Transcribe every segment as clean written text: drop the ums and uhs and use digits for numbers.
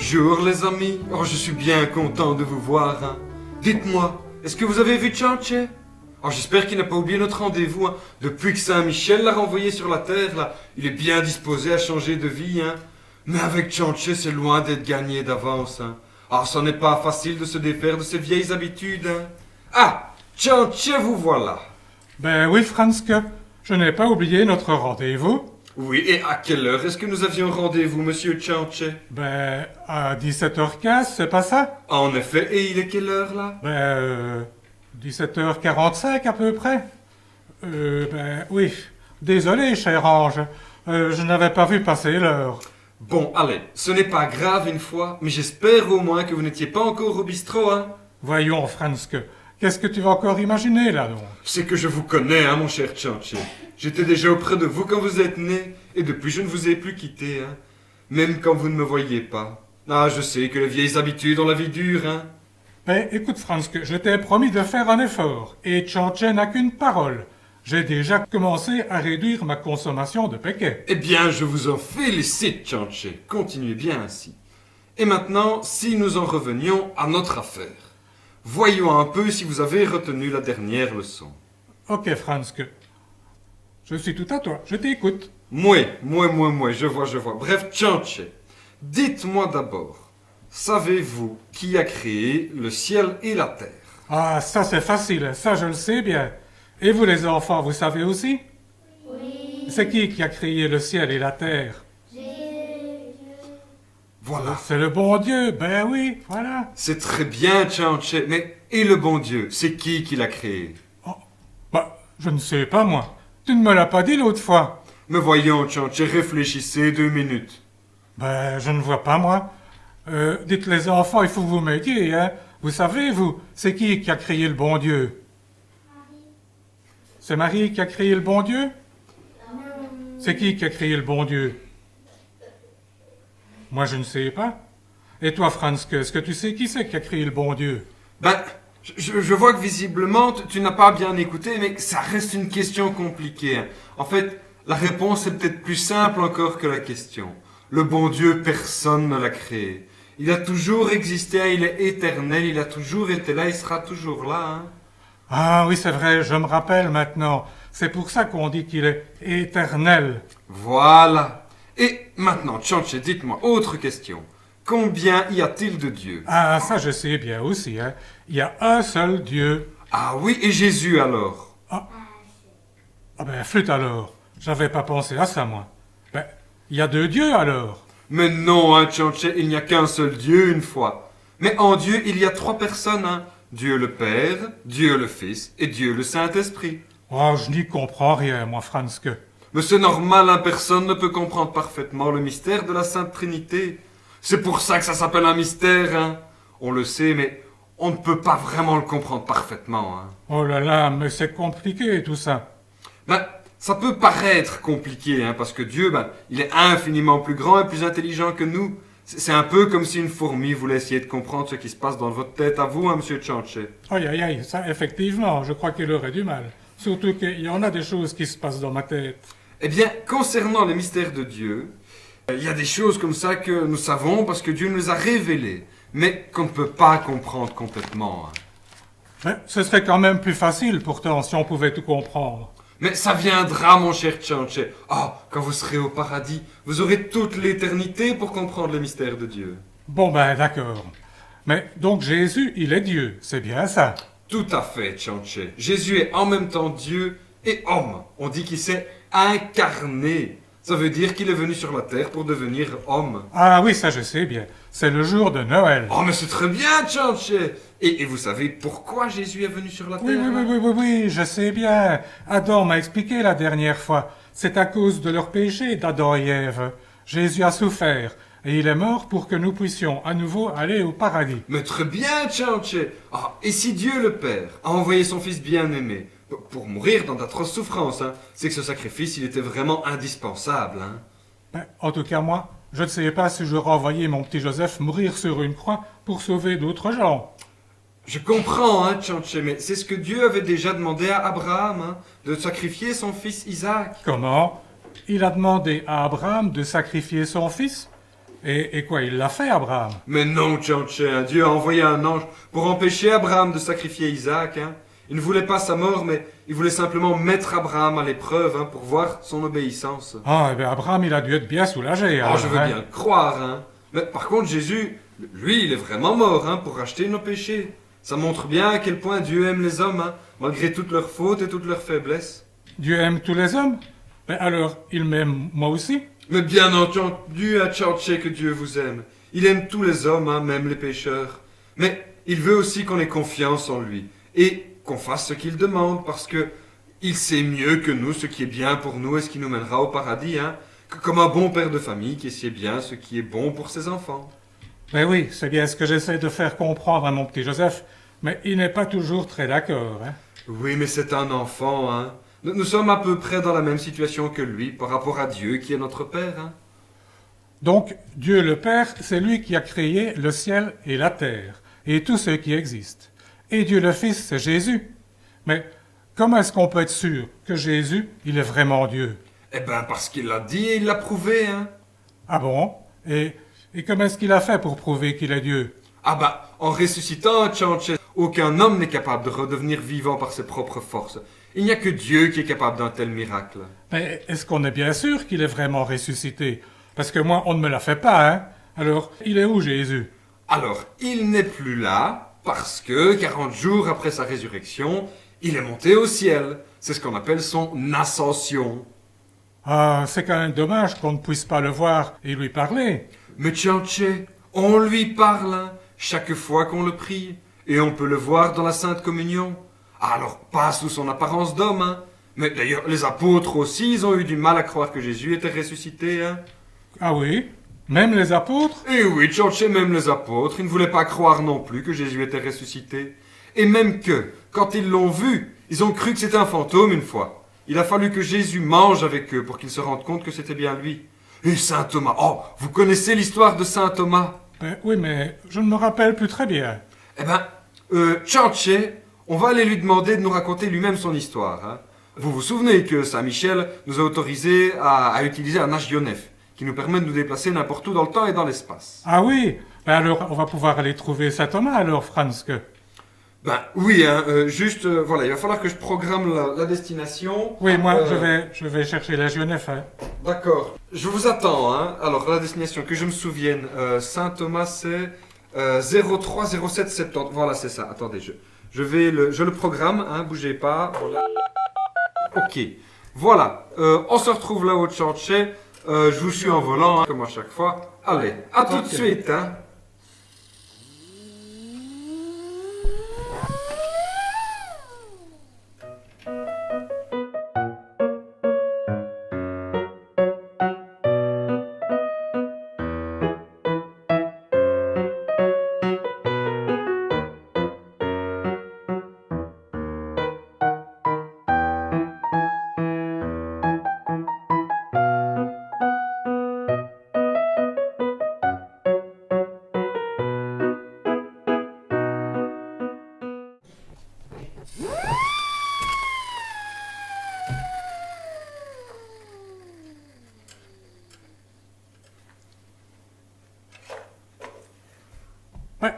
Bonjour les amis, oh je suis bien content de vous voir. Hein. Dites-moi, est-ce que vous avez vu Chanche? Oh j'espère qu'il n'a pas oublié notre rendez-vous. Hein. Depuis que Saint-Michel l'a renvoyé sur la terre, là, il est bien disposé à changer de vie. Hein. Mais avec Chanche, c'est loin d'être gagné d'avance. Hein. Ah, ça n'est pas facile de se défaire de ses vieilles habitudes. Hein. Ah, Chanche, vous voilà. Ben oui, Franske, je n'ai pas oublié notre rendez-vous. Oui, et à quelle heure est-ce que nous avions rendez-vous, monsieur Chanche? Ben, à 17h15, c'est pas ça? En effet, et il est quelle heure là? Ben, 17h45 à peu près. Ben oui, désolé, cher ange, je n'avais pas vu passer l'heure. Bon, allez, ce n'est pas grave une fois, mais j'espère au moins que vous n'étiez pas encore au bistrot, hein? Voyons, Franske, qu'est-ce que tu vas encore imaginer là donc? C'est que je vous connais, hein, mon cher Chanche. J'étais déjà auprès de vous quand vous êtes né, et depuis je ne vous ai plus quitté, hein. Même quand vous ne me voyez pas. Ah, je sais que les vieilles habitudes ont la vie dure, hein. Ben écoute, Franske, je t'ai promis de faire un effort, et Chanche n'a qu'une parole. J'ai déjà commencé à réduire ma consommation de péquet. Eh bien, je vous en félicite, Chanche. Continuez bien ainsi. Et maintenant, si nous en revenions à notre affaire. Voyons un peu si vous avez retenu la dernière leçon. Ok, Franske. Je suis tout à toi, je t'écoute. Moi, je vois. Bref, Chanche, dites-moi d'abord, savez-vous qui a créé le ciel et la terre? Ah, ça c'est facile, ça je le sais bien. Et vous les enfants, vous savez aussi? Oui. C'est qui a créé le ciel et la terre? Voilà. C'est le bon Dieu, ben oui, voilà. C'est très bien, Chanche, mais et le bon Dieu, c'est qui l'a créé? Bah, je ne sais pas moi. Tu ne me l'as pas dit l'autre fois. Mais voyons, Chanche, réfléchissez 2 minutes. Ben, je ne vois pas moi. Dites les enfants, il faut que vous m'aidiez, hein. Vous savez, vous, c'est qui a créé le bon Dieu? C'est Marie qui a créé le bon Dieu? C'est qui a créé le bon Dieu? Moi, je ne sais pas. Et toi, Franske, est-ce que tu sais qui c'est qui a créé le bon Dieu? Ben, je vois que visiblement, tu n'as pas bien écouté, mais ça reste une question compliquée. Hein. En fait, la réponse est peut-être plus simple encore que la question. Le bon Dieu, personne ne l'a créé. Il a toujours existé, hein, il est éternel, il a toujours été là, il sera toujours là. Hein. Ah oui, c'est vrai, je me rappelle maintenant. C'est pour ça qu'on dit qu'il est éternel. Voilà. Et maintenant, Chanche, dites-moi, autre question. Combien y a-t-il de dieux? Ah, ça je sais bien aussi, hein. Il y a un seul Dieu. Ah oui, et Jésus alors? Ah ben, flûte alors. J'avais pas pensé à ça, moi. Ben, il y a 2 dieux alors. Mais non, hein, Chanche, il n'y a qu'un seul Dieu une fois. Mais en Dieu, il y a 3 personnes, hein. Dieu le Père, Dieu le Fils et Dieu le Saint-Esprit. Oh, je n'y comprends rien, moi, Franske. Mais c'est normal, hein, personne ne peut comprendre parfaitement le mystère de la Sainte Trinité. C'est pour ça que ça s'appelle un mystère, hein. On le sait, mais on ne peut pas vraiment le comprendre parfaitement, hein. Oh là là, mais c'est compliqué tout ça. Ben, ça peut paraître compliqué, hein, parce que Dieu, ben, il est infiniment plus grand et plus intelligent que nous. C'est un peu comme si une fourmi voulait essayer de comprendre ce qui se passe dans votre tête à vous, hein, monsieur Chanche. Aïe, aïe, aïe, ça, effectivement, je crois qu'il aurait du mal. Surtout qu'il y en a des choses qui se passent dans ma tête. Eh bien, concernant les mystères de Dieu, il y a des choses comme ça que nous savons parce que Dieu nous les a révélées, mais qu'on ne peut pas comprendre complètement. Hein. Mais ce serait quand même plus facile, pourtant, si on pouvait tout comprendre. Mais ça viendra, mon cher Chanche. Ah, quand vous serez au paradis, vous aurez toute l'éternité pour comprendre les mystères de Dieu. Bon, ben, d'accord. Mais donc Jésus, il est Dieu, c'est bien ça? Tout à fait, Chanche. Jésus est en même temps Dieu et homme. On dit qu'il s'est incarné. Ça veut dire qu'il est venu sur la terre pour devenir homme. Ah oui, ça je sais bien. C'est le jour de Noël. Oh, mais c'est très bien, Chanche. Et vous savez pourquoi Jésus est venu sur la terre? Oui, je sais bien. Adam m'a expliqué la dernière fois. C'est à cause de leur péché d'Adam et Ève. Jésus a souffert. Et il est mort pour que nous puissions à nouveau aller au paradis. Mais très bien, Chanche. Ah, et si Dieu le Père a envoyé son Fils bien-aimé pour mourir dans d'atroces souffrances, hein, c'est que ce sacrifice, il était vraiment indispensable. Hein. Ben, en tout cas, moi, je ne sais pas si j'aurais envoyé mon petit Joseph mourir sur une croix pour sauver d'autres gens. Je comprends, hein, Chanche, mais c'est ce que Dieu avait déjà demandé à Abraham, hein, de sacrifier son fils Isaac. Comment? Il a demandé à Abraham de sacrifier son fils? Et quoi, il l'a fait, Abraham? Mais non, Tchanché, hein, Dieu a envoyé un ange pour empêcher Abraham de sacrifier Isaac. Hein. Il ne voulait pas sa mort, mais il voulait simplement mettre Abraham à l'épreuve hein, pour voir son obéissance. Ah, eh bien, Abraham, il a dû être bien soulagé. Oh, alors, je veux hein. bien le croire. Hein. Mais par contre, Jésus, lui, il est vraiment mort hein, pour racheter nos péchés. Ça montre bien à quel point Dieu aime les hommes, hein, malgré toutes leurs fautes et toutes leurs faiblesses. Dieu aime tous les hommes? Ben alors, il m'aime moi aussi? Mais bien entendu, à Tchanché que Dieu vous aime. Il aime tous les hommes, hein, même les pécheurs. Mais il veut aussi qu'on ait confiance en lui et qu'on fasse ce qu'il demande parce que il sait mieux que nous ce qui est bien pour nous et ce qui nous mènera au paradis, hein, comme un bon père de famille qui sait bien ce qui est bon pour ses enfants. Ben oui, c'est bien ce que j'essaie de faire comprendre à mon petit Joseph, mais il n'est pas toujours très d'accord, hein. Oui, mais c'est un enfant, hein. Nous sommes à peu près dans la même situation que lui par rapport à Dieu qui est notre Père, hein. Donc, Dieu le Père, c'est lui qui a créé le ciel et la terre, et tout ce qui existe. Et Dieu le Fils, c'est Jésus. Mais comment est-ce qu'on peut être sûr que Jésus, il est vraiment Dieu? Eh ben, parce qu'il l'a dit et il l'a prouvé, hein. Ah bon? Et comment est-ce qu'il a fait pour prouver qu'il est Dieu? Ah bah, en ressuscitant Tchanché, aucun homme n'est capable de redevenir vivant par ses propres forces. Il n'y a que Dieu qui est capable d'un tel miracle. Mais est-ce qu'on est bien sûr qu'il est vraiment ressuscité? Parce que moi, on ne me l'a fait pas, hein? Alors, il est où Jésus? Alors, il n'est plus là parce que 40 jours après sa résurrection, il est monté au ciel. C'est ce qu'on appelle son ascension. Ah, c'est quand même dommage qu'on ne puisse pas le voir et lui parler. Mais Tchanché, on lui parle hein, chaque fois qu'on le prie. Et on peut le voir dans la Sainte Communion. Alors, pas sous son apparence d'homme, hein. Mais d'ailleurs, les apôtres aussi, ils ont eu du mal à croire que Jésus était ressuscité, hein. Ah oui? Même les apôtres? Et oui, Tchanché, même les apôtres, ils ne voulaient pas croire non plus que Jésus était ressuscité. Et même que, quand ils l'ont vu, ils ont cru que c'était un fantôme une fois. Il a fallu que Jésus mange avec eux pour qu'ils se rendent compte que c'était bien lui. Et Saint Thomas, oh, vous connaissez l'histoire de Saint Thomas? Ben oui, mais je ne me rappelle plus très bien. Eh ben, Tchanché, on va aller lui demander de nous raconter lui-même son histoire. Hein. Vous vous souvenez que Saint Michel nous a autorisé à utiliser un H-Ionef, qui nous permet de nous déplacer n'importe où dans le temps et dans l'espace. Ah oui? Ben alors, on va pouvoir aller trouver Saint Thomas alors, Franzke. Ben oui, hein, juste, voilà, il va falloir que je programme la destination. Oui, moi, je vais chercher la Genève, hein. D'accord, je vous attends. Hein. Alors, la destination, que je me souvienne, Saint Thomas, c'est 030770. Voilà, c'est ça. Attendez, je le programme, hein, bougez pas. Voilà. Ok, voilà, on se retrouve là au Tchanché. Je vous suis en volant, hein, comme à chaque fois. Allez, à tout de suite, hein. Ouais,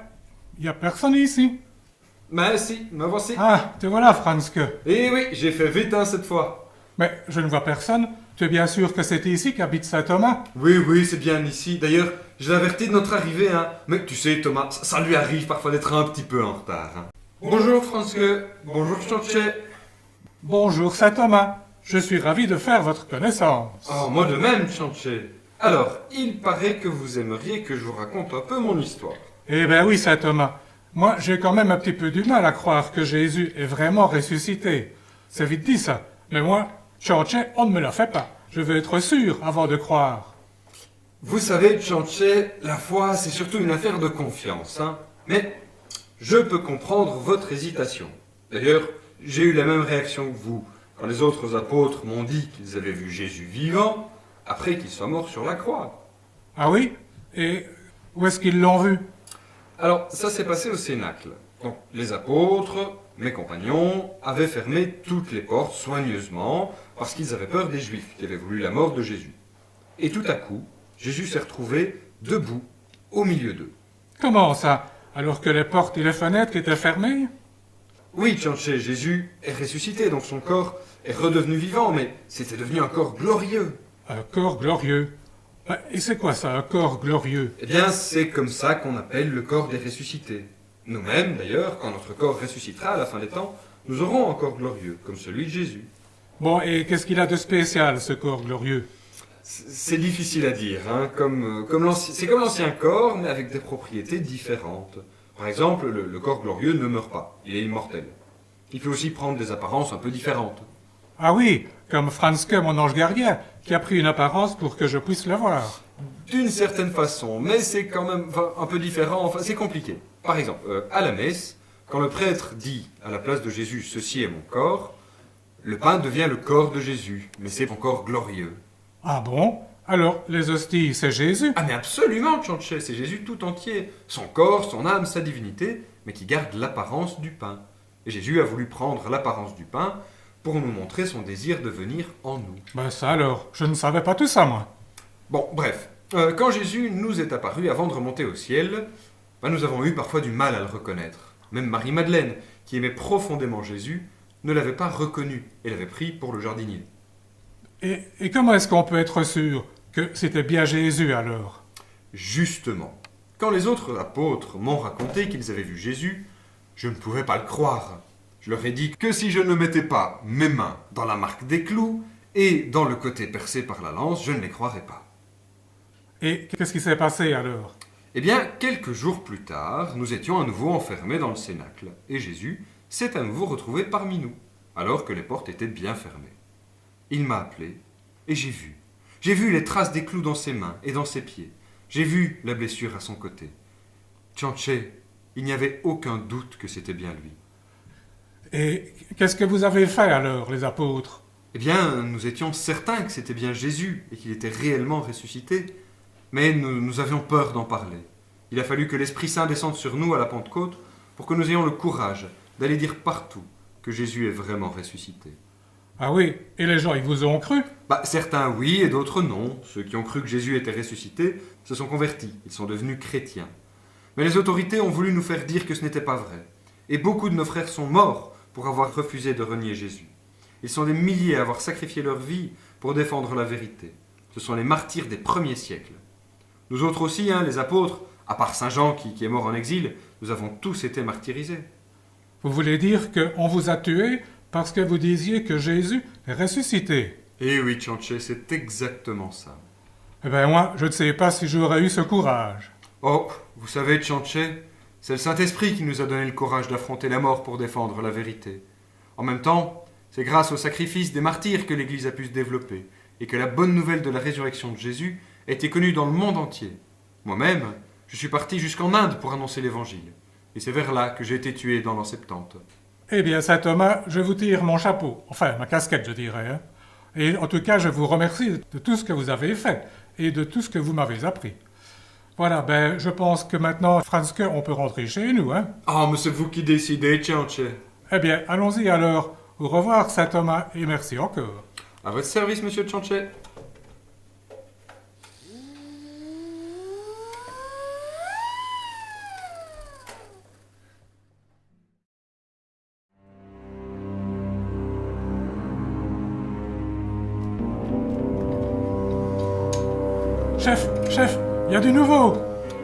il n'y a personne ici. Mais si, me voici. Ah, te voilà, Franzke. Eh oui, j'ai fait vite, hein, cette fois. Mais je ne vois personne. Tu es bien sûr que c'est ici qu'habite Saint Thomas? Oui, oui, c'est bien ici. D'ailleurs, je l'ai averti de notre arrivée, hein. Mais tu sais, Thomas, ça lui arrive parfois d'être un petit peu en retard. Hein. Bonjour, Franzke. Bonjour, Tchanché. Bonjour, Saint Thomas. Je suis ravi de faire votre connaissance. Oh, moi de même, Tchanché. Alors, il paraît que vous aimeriez que je vous raconte un peu mon histoire. Eh bien oui, Saint Thomas. Moi, j'ai quand même un petit peu du mal à croire que Jésus est vraiment ressuscité. C'est vite dit, ça. Mais moi, Tchanché, on ne me la fait pas. Je veux être sûr avant de croire. Vous savez, Tchanché, la foi, c'est surtout une affaire de confiance, hein. Mais je peux comprendre votre hésitation. D'ailleurs, j'ai eu la même réaction que vous, quand les autres apôtres m'ont dit qu'ils avaient vu Jésus vivant, après qu'il soit mort sur la croix. Ah oui? Et où est-ce qu'ils l'ont vu? Alors, ça s'est passé au Cénacle. Donc, les apôtres, mes compagnons, avaient fermé toutes les portes soigneusement parce qu'ils avaient peur des Juifs qui avaient voulu la mort de Jésus. Et tout à coup, Jésus s'est retrouvé debout, au milieu d'eux. Comment ça? Alors que les portes et les fenêtres étaient fermées? Oui, Tchanché, Jésus est ressuscité, donc son corps est redevenu vivant, mais c'était devenu un corps glorieux. Un corps glorieux. Et c'est quoi ça, un corps glorieux? Eh bien, c'est comme ça qu'on appelle le corps des ressuscités. Nous-mêmes, d'ailleurs, quand notre corps ressuscitera à la fin des temps, nous aurons un corps glorieux, comme celui de Jésus. Bon, et qu'est-ce qu'il a de spécial, ce corps glorieux? C'est difficile à dire, hein, c'est comme l'ancien corps, mais avec des propriétés différentes. Par exemple, le corps glorieux ne meurt pas, il est immortel. Il peut aussi prendre des apparences un peu différentes. Ah oui, comme Franzke, mon ange gardien, qui a pris une apparence pour que je puisse le voir. D'une certaine façon, mais c'est quand même un peu différent, enfin c'est compliqué. Par exemple, à la messe, quand le prêtre dit à la place de Jésus « Ceci est mon corps », le pain devient le corps de Jésus, mais c'est son corps glorieux. Ah bon? Alors, les hosties, c'est Jésus? Ah mais absolument, Tchanché, c'est Jésus tout entier. Son corps, son âme, sa divinité, mais qui garde l'apparence du pain. Et Jésus a voulu prendre l'apparence du pain pour nous montrer son désir de venir en nous. Ben ça alors, je ne savais pas tout ça, moi. Bon, bref, quand Jésus nous est apparu avant de remonter au ciel, nous avons eu parfois du mal à le reconnaître. Même Marie-Madeleine, qui aimait profondément Jésus, ne l'avait pas reconnu et l'avait pris pour le jardinier. Et comment est-ce qu'on peut être sûr que c'était bien Jésus alors? Justement, quand les autres apôtres m'ont raconté qu'ils avaient vu Jésus, je ne pouvais pas le croire. Je leur ai dit que si je ne mettais pas mes mains dans la marque des clous et dans le côté percé par la lance, je ne les croirais pas. Et qu'est-ce qui s'est passé alors? Eh bien, quelques jours plus tard, nous étions à nouveau enfermés dans le cénacle, et Jésus s'est à nouveau retrouvé parmi nous, alors que les portes étaient bien fermées. Il m'a appelé, et j'ai vu. J'ai vu les traces des clous dans ses mains et dans ses pieds. J'ai vu la blessure à son côté. Tchanché, il n'y avait aucun doute que c'était bien lui. Et qu'est-ce que vous avez fait alors, les apôtres? Eh bien, nous étions certains que c'était bien Jésus et qu'il était réellement ressuscité, mais nous avions peur d'en parler. Il a fallu que l'Esprit Saint descende sur nous à la Pentecôte pour que nous ayons le courage d'aller dire partout que Jésus est vraiment ressuscité. Ah oui, et les gens, ils vous ont cru? Certains oui et d'autres non. Ceux qui ont cru que Jésus était ressuscité se sont convertis, ils sont devenus chrétiens. Mais les autorités ont voulu nous faire dire que ce n'était pas vrai. Et beaucoup de nos frères sont morts pour avoir refusé de renier Jésus. Ils sont des milliers à avoir sacrifié leur vie pour défendre la vérité. Ce sont les martyrs des premiers siècles. Nous autres aussi, les apôtres, à part Saint Jean qui est mort en exil, nous avons tous été martyrisés. Vous voulez dire qu'on vous a tués parce que vous disiez que Jésus est ressuscité? Eh oui, Tchanché, c'est exactement ça. Eh bien moi, je ne sais pas si j'aurais eu ce courage. Oh, vous savez, Tchanché, c'est le Saint-Esprit qui nous a donné le courage d'affronter la mort pour défendre la vérité. En même temps, c'est grâce au sacrifice des martyrs que l'Église a pu se développer et que la bonne nouvelle de la résurrection de Jésus a été connue dans le monde entier. Moi-même, je suis parti jusqu'en Inde pour annoncer l'Évangile. Et c'est vers là que j'ai été tué dans l'an 70. Eh bien, saint Thomas, je vous tire mon chapeau. Enfin, ma casquette, je dirais. Et en tout cas, je vous remercie de tout ce que vous avez fait et de tout ce que vous m'avez appris. Voilà, je pense que maintenant, Franzke, on peut rentrer chez nous, Ah, mais c'est vous qui décidez, Tchanché. Eh bien, allons-y alors. Au revoir, saint Thomas, et merci encore. À votre service, monsieur Tchanché. Chef, il y a du nouveau.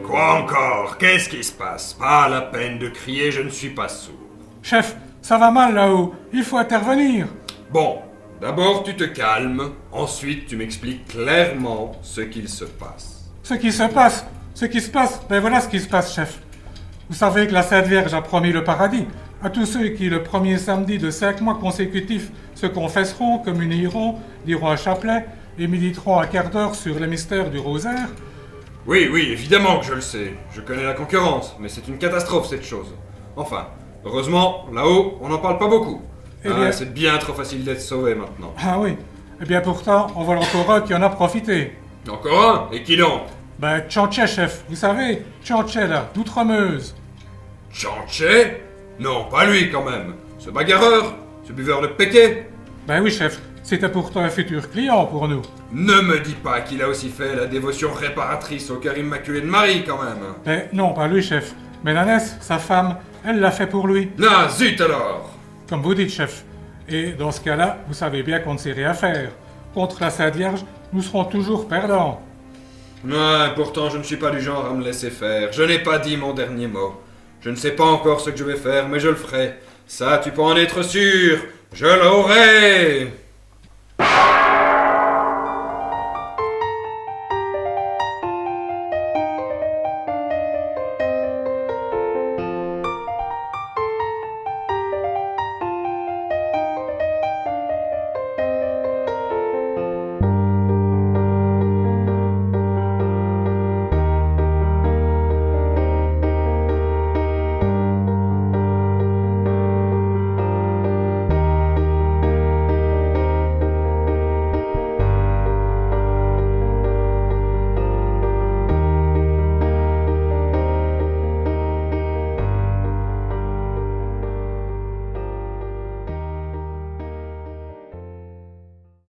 Quoi encore? Qu'est-ce qui se passe? Pas la peine de crier, je ne suis pas sourd. Chef, ça va mal là-haut. Il faut intervenir. Bon, d'abord tu te calmes, ensuite tu m'expliques clairement ce qu'il se passe. Ce qui se passe, voilà ce qui se passe, chef. Vous savez que la Sainte Vierge a promis le paradis à tous ceux qui, le premier samedi de 5 mois consécutifs, se confesseront, communieront, diront un chapelet et méditeront un quart d'heure sur les mystères du rosaire. Oui, évidemment que je le sais. Je connais la concurrence, mais c'est une catastrophe cette chose. Enfin, heureusement, là-haut, on n'en parle pas beaucoup. C'est bien trop facile d'être sauvé maintenant. Ah oui. Eh bien pourtant, on voit encore un qui en a profité. Encore un? Et qui donc? Tchanché, chef. Vous savez, Tchanché là, d'Outremeuse. Tchanché? Non, pas lui quand même. Ce bagarreur, ce buveur de péquet. Oui, chef. C'était pourtant un futur client pour nous. Ne me dis pas qu'il a aussi fait la dévotion réparatrice au cœur immaculé de Marie, quand même. Mais non, pas lui, chef. Mais Nanès, sa femme, elle l'a fait pour lui. Ah, zut alors! Comme vous dites, chef. Et dans ce cas-là, vous savez bien qu'on ne sait rien faire. Contre la Sainte Vierge, nous serons toujours perdants. Ouais, pourtant je ne suis pas du genre à me laisser faire. Je n'ai pas dit mon dernier mot. Je ne sais pas encore ce que je vais faire, mais je le ferai. Ça, tu peux en être sûr. Je l'aurai!